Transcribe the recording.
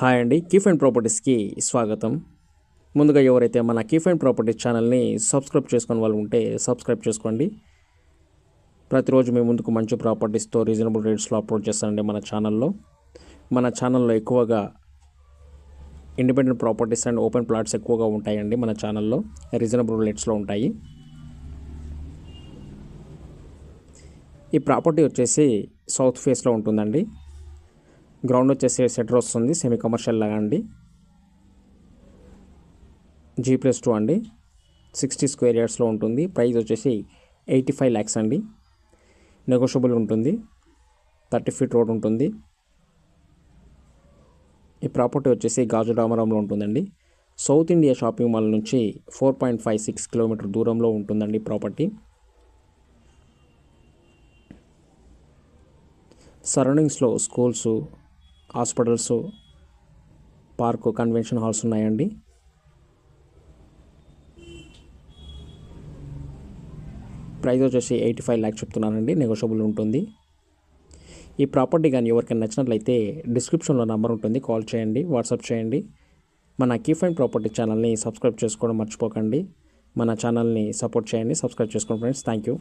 Hi అండి, కీఫ్ and ప్రాపర్టీస్కి స్వాగతం. ముందుగా ఎవరైతే మన కీఫ్ అండ్ ప్రాపర్టీస్ ఛానల్ని సబ్స్క్రైబ్ చేసుకుని వాళ్ళు ఉంటే సబ్స్క్రైబ్ చేసుకోండి. ప్రతిరోజు మేము ముందుకు మంచి ప్రాపర్టీస్తో రీజనబుల్ రేట్స్లో అప్లోడ్ చేస్తానండి మన ఛానల్లో ఎక్కువగా independent properties and open plots ఎక్కువగా ఉంటాయండి. మన ఛానల్లో రీజనబుల్ రేట్స్లో ఉంటాయి. ఈ ప్రాపర్టీ వచ్చేసి సౌత్ ఫేస్లో ఉంటుందండి. గ్రౌండ్ వచ్చేసి సెటర్ వస్తుంది, సెమీ కమర్షియల్ లాగా అండి. G+2 అండి, 60 స్క్వేర్ యార్డ్స్లో ఉంటుంది. ప్రైస్ వచ్చేసి 85 lakhs అండి. నెగోషియబుల్ ఉంటుంది. 30 feet రోడ్ ఉంటుంది. ఈ ప్రాపర్టీ వచ్చేసి గాజుడామరంలో ఉంటుందండి. సౌత్ ఇండియా షాపింగ్ మాల్ నుంచి 4.56 kilometer దూరంలో ఉంటుందండి ప్రాపర్టీ. సరౌండింగ్స్లో schools, hospitals, park, convention halls ఉన్నాయండి. ప్రైస్ వచ్చేసి 85 lakhs చెప్తున్నానండి. నెగోషియబుల్ ఉంటుంది. ఈ ప్రాపర్టీ కానీ ఎవరికైనా నచ్చినట్లయితే డిస్క్రిప్షన్లో నెంబర్ ఉంటుంది, కాల్ చేయండి, వాట్సాప్ చేయండి. మన కీఫ్ అండ్ ప్రాపర్టీ ఛానల్ని సబ్స్క్రైబ్ చేసుకోవడం మర్చిపోకండి. మన ఛానల్ని సపోర్ట్ చేయండి, సబ్స్క్రైబ్ చేసుకోండి ఫ్రెండ్స్. Thank you.